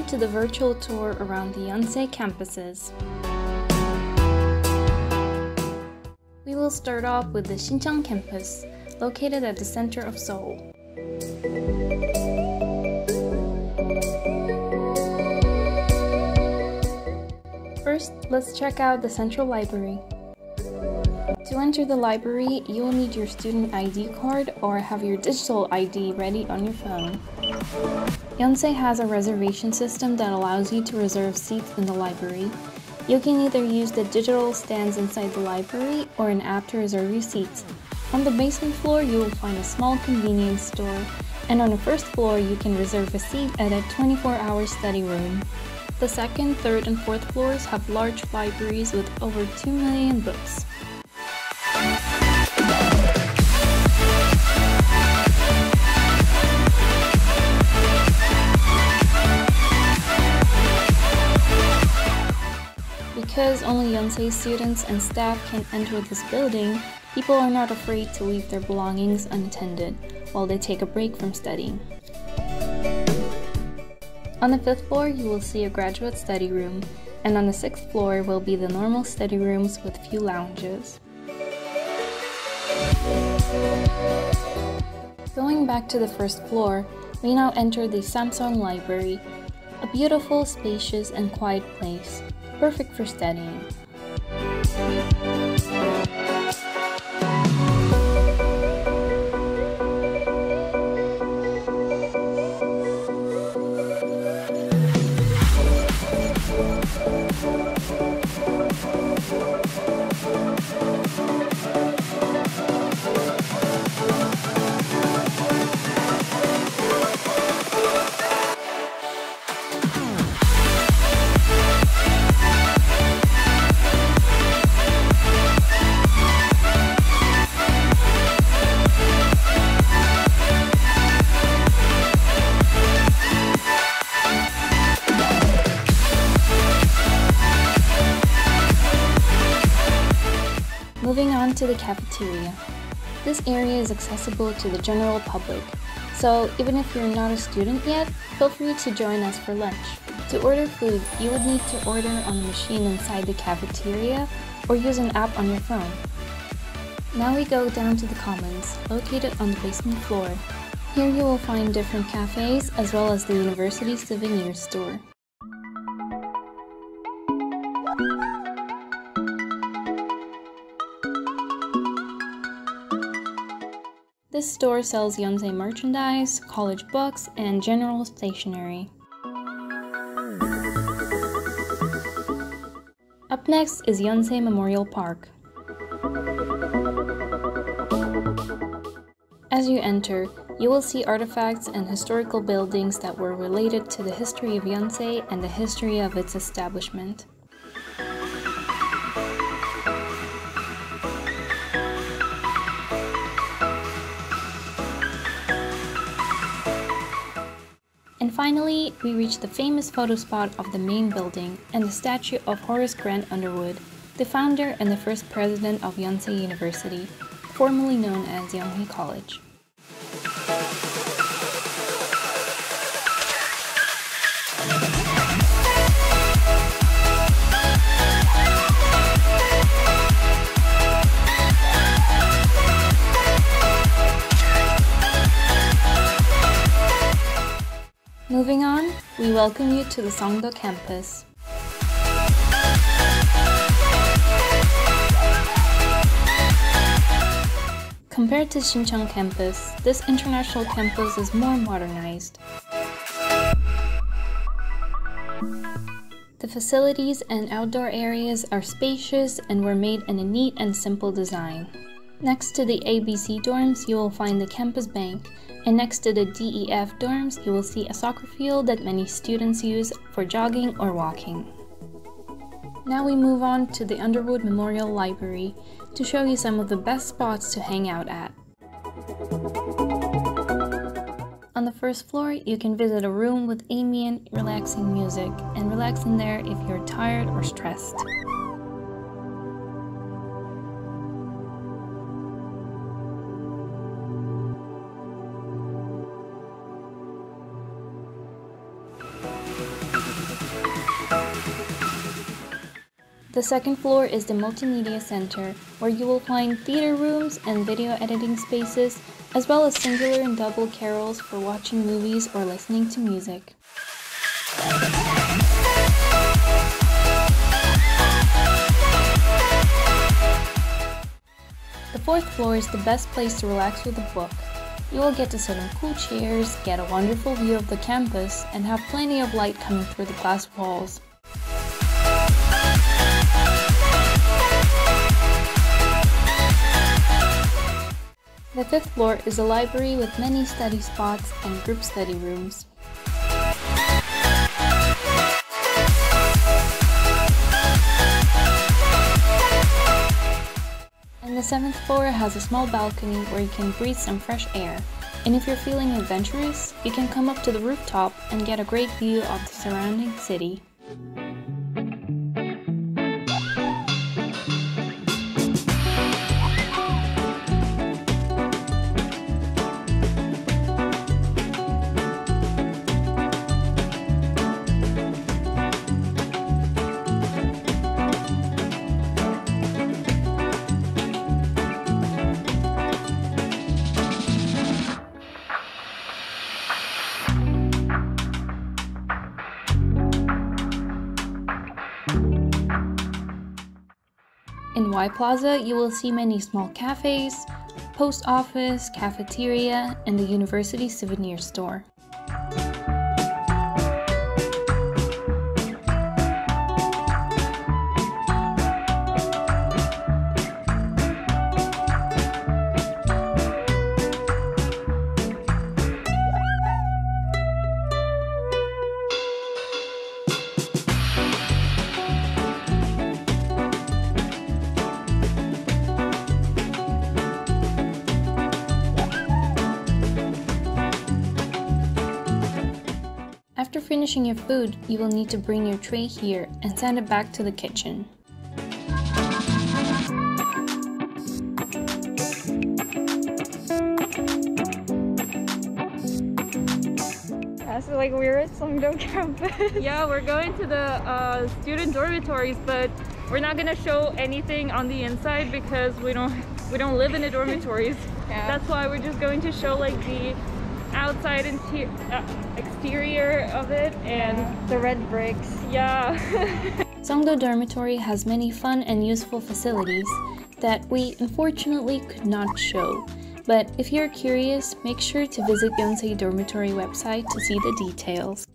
to the virtual tour around the Yonsei campuses. We will start off with the Shincheon campus, located at the center of Seoul. First, let's check out the Central Library. To enter the library, you will need your student ID card or have your digital ID ready on your phone. Yonsei has a reservation system that allows you to reserve seats in the library. You can either use the digital stands inside the library or an app to reserve your seats. On the basement floor, you will find a small convenience store, and on the first floor, you can reserve a seat at a 24-hour study room. The second, third, and fourth floors have large libraries with over 2 million books. Because only Yonsei students and staff can enter this building, people are not afraid to leave their belongings unattended while they take a break from studying. On the 5th floor, you will see a graduate study room, and on the 6th floor will be the normal study rooms with few lounges. Going back to the 1st floor, we now enter the Samsung Library, a beautiful, spacious, and quiet place, perfect for studying. Moving on to the cafeteria. This area is accessible to the general public, so even if you're not a student yet, feel free to join us for lunch. To order food, you would need to order on the machine inside the cafeteria or use an app on your phone. Now we go down to the Commons, located on the basement floor. Here you will find different cafes as well as the university souvenir store. This store sells Yonsei merchandise, college books, and general stationery. Up next is Yonsei Memorial Park. As you enter, you will see artifacts and historical buildings that were related to the history of Yonsei and the history of its establishment. And finally, we reach the famous photo spot of the main building and the statue of Horace Grant Underwood, the founder and the first president of Yonsei University, formerly known as Yonsei College. Moving on, we welcome you to the Songdo campus. Compared to Shincheon campus, this international campus is more modernized. The facilities and outdoor areas are spacious and were made in a neat and simple design. Next to the ABC dorms, you will find the campus bank, and next to the DEF dorms, you will see a soccer field that many students use for jogging or walking. Now we move on to the Underwood Memorial Library to show you some of the best spots to hang out at. On the first floor, you can visit a room with ambient, relaxing music, and relax in there if you're tired or stressed. The second floor is the Multimedia Center, where you will find theater rooms and video editing spaces, as well as singular and double carrels for watching movies or listening to music. The fourth floor is the best place to relax with a book. You will get to sit on cool chairs, get a wonderful view of the campus, and have plenty of light coming through the glass walls. The fifth floor is a library with many study spots and group study rooms. And the seventh floor has a small balcony where you can breathe some fresh air. And if you're feeling adventurous, you can come up to the rooftop and get a great view of the surrounding city. In Y Plaza, you will see many small cafes, post office, cafeteria, and the university souvenir store. After finishing your food, you will need to bring your tray here and send it back to the kitchen. So like we're at Songdo campus. Yeah, we're going to the student dormitories, but we're not gonna show anything on the inside because we don't live in the dormitories. Yeah. That's why we're just going to show like the outside exterior of it and the red bricks. Yeah. Songdo Dormitory has many fun and useful facilities that we unfortunately could not show. But if you're curious, make sure to visit Yonsei Dormitory website to see the details.